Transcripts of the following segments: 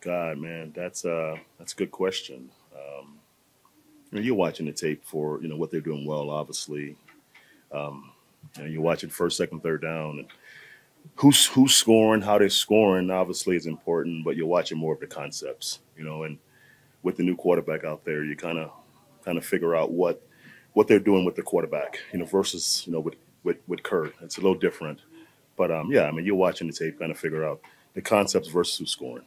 God, man, that's a good question. You're watching the tape for what they're doing well. Obviously, you're watching first, second, third down, and who's scoring, how they're scoring. Obviously, is important, but you're watching more of the concepts. And with the new quarterback out there, you kind of figure out what they're doing with the quarterback. Versus with Kurt, it's a little different. But yeah, I mean, you're watching the tape, kind of figure out the concepts versus who's scoring.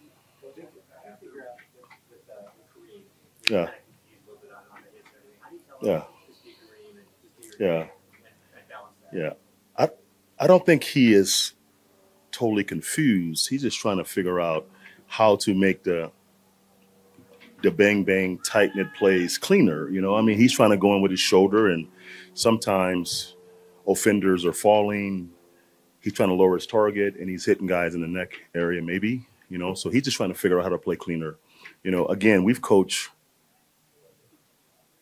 Yeah, yeah, yeah, yeah. I I don't think he is totally confused. He's just trying to figure out how to make the bang bang tight knit plays cleaner. I mean, he's trying to go in with his shoulder, and sometimes offenders are falling. He's trying to lower his target, and he's hitting guys in the neck area, maybe. So he's just trying to figure out how to play cleaner. Again, we've coached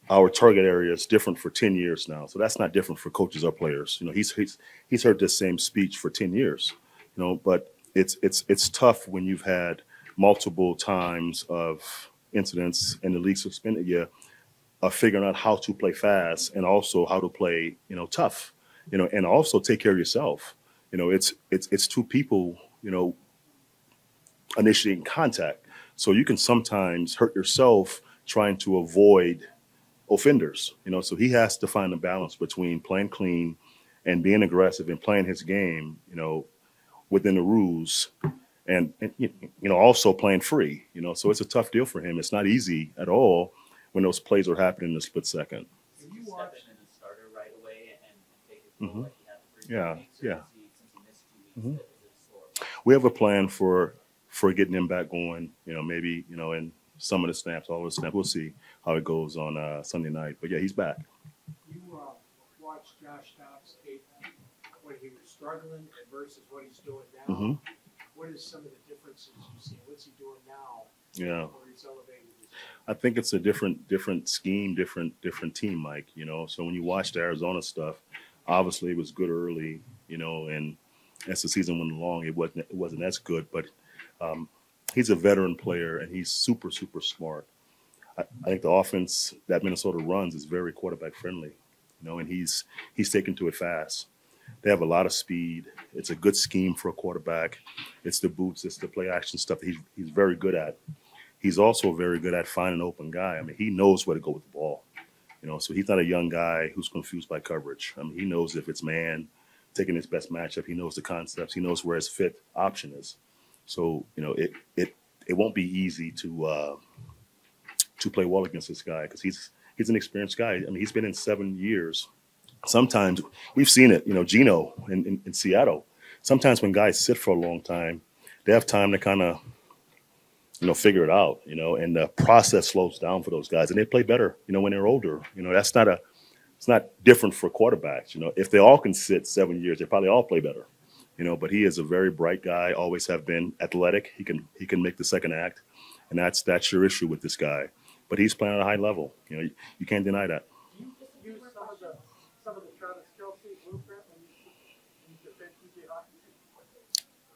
our target area is different for 10 years now. So that's not different for coaches or players. He's heard this same speech for 10 years. But it's tough when you've had multiple times of incidents and the league suspended you of figuring out how to play fast and also how to play, tough, and also take care of yourself. It's two people, initiating contact. So you can sometimes hurt yourself trying to avoid offenders. So he has to find a balance between playing clean and being aggressive and playing his game, within the rules and also playing free. So it's a tough deal for him. It's not easy at all when those plays are happening in a split second. Can you watch in a starter right away and take it Hmm. like he had the Yeah, weeks, yeah. since he missed 2 weeks, Hmm. is it slower? We have a plan for getting him back going. Maybe in some of the snaps, all of the snaps. We'll see how it goes on Sunday night. But yeah, he's back. You watched Josh Dobbs tape when he was struggling and versus what he's doing now. Hmm. What is some of the differences you see? What's he doing now? Yeah. Where he's elevated his game? I think it's a different scheme, different team, Mike. So when you watch the Arizona stuff, obviously it was good early, and as the season went along, it wasn't as good. But he's a veteran player, and he's super smart. I think the offense that Minnesota runs is very quarterback friendly, and he's taken to it fast. They have a lot of speed. It's a good scheme for a quarterback. It's the boots, it's the play action stuff that he's very good at. He's also very good at finding an open guy. I mean, he knows where to go with the ball. So he's not a young guy who's confused by coverage. I mean, he knows if it's man taking his best matchup. He knows the concepts. He knows where his fit option is. So it won't be easy to play well against this guy because he's an experienced guy. I mean, he's been in 7 years. Sometimes we've seen it. Gino in Seattle. Sometimes when guys sit for a long time, they have time to kind of figure it out, and the process slows down for those guys and they play better, when they're older. It's not different for quarterbacks. If they all can sit 7 years, they probably all play better, but he is a very bright guy, always have been athletic. He can make the second act. And that's your issue with this guy, but he's playing at a high level. You can't deny that. Do you use some of the Travis Kelsey blueprint when you defend TJ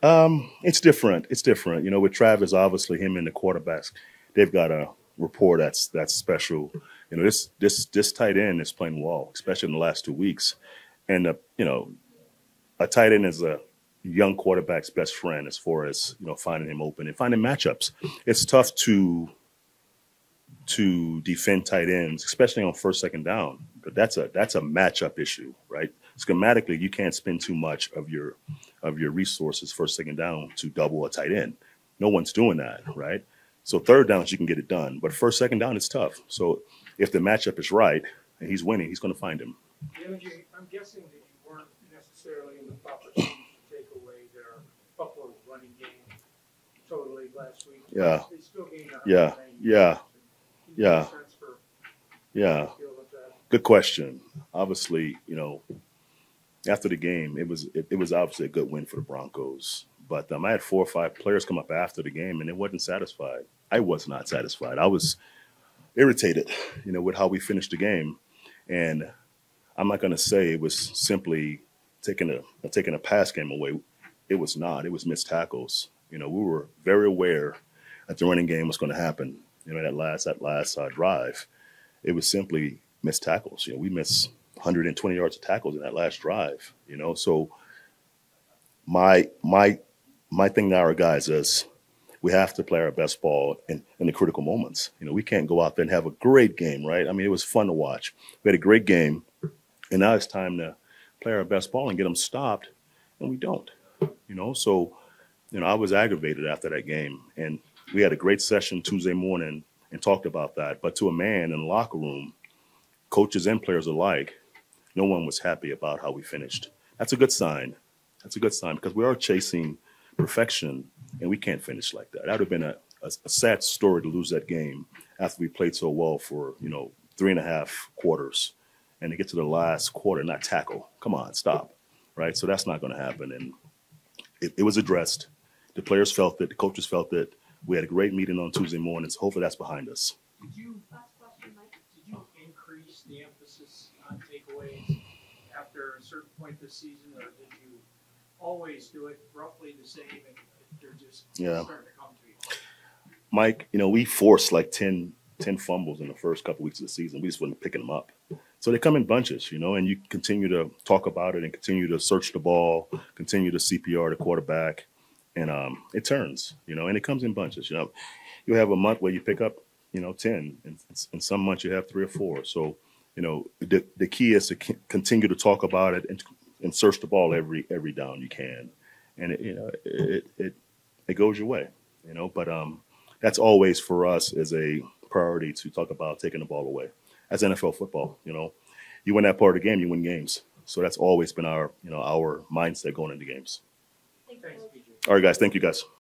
Hawkins? It's different. It's different. With Travis, obviously him and the quarterbacks, they've got a rapport that's special. This tight end is playing well, especially in the last 2 weeks. And a tight end is a young quarterback's best friend as far as finding him open and finding matchups. It's tough to defend tight ends, especially on first, second down. But that's a matchup issue, right? Schematically, you can't spend too much of your resources first, second down to double a tight end. No one's doing that, right? So third downs you can get it done, but first, second down it's tough. So if the matchup is right and he's winning, he's going to find him. I'm guessing that you weren't necessarily in the proper seats to take away their Buffalo's running game totally last week. Yeah. They still gained Yeah, yeah, yeah, Sense for yeah. feel with that. Good question. Obviously, after the game, it was obviously a good win for the Broncos. But I had 4 or 5 players come up after the game, and they wasn't satisfied. I was not satisfied. I was irritated, with how we finished the game. And I'm not going to say it was simply taking a pass game away. It was not. It was missed tackles. We were very aware. that the running game was going to happen. You know, that last drive, it was simply missed tackles. You know, we missed 120 yards of tackles in that last drive. You know, so my thing to our guys is we have to play our best ball in the critical moments. You know, we can't go out there and have a great game, right? I mean, it was fun to watch. We had a great game, and now it's time to play our best ball and get them stopped, and we don't. You know, so you know, I was aggravated after that game, and we had a great session Tuesday morning and talked about that. But to a man in the locker room, coaches and players alike, no one was happy about how we finished. That's a good sign. That's a good sign because we are chasing perfection, and we can't finish like that. That would have been a sad story to lose that game after we played so well for, you know, 3.5 quarters, and to get to the last quarter, not tackle. Come on, stop, right? So that's not going to happen. And it was addressed. The players felt it. The coaches felt it. We had a great meeting on Tuesday mornings. Hopefully that's behind us. Did you increase the emphasis on takeaways after a certain point this season, or did you always do it roughly the same and they're just starting to come to you? Mike, you know, we forced like 10 fumbles in the first couple weeks of the season. We just wasn't picking them up. So they come in bunches, you know, and you continue to talk about it and continue to search the ball, continue to CPR the quarterback, and it turns, you know, and it comes in bunches. You know, you have a month where you pick up, you know, 10, and some months you have 3 or 4. So, you know, the key is to continue to talk about it and search the ball every down you can, and it goes your way, you know. But that's always for us as a priority to talk about taking the ball away. As NFL football, you know, you win that part of the game, you win games. So that's always been our mindset going into games. Thanks, PJ. All right, guys. Thank you, guys.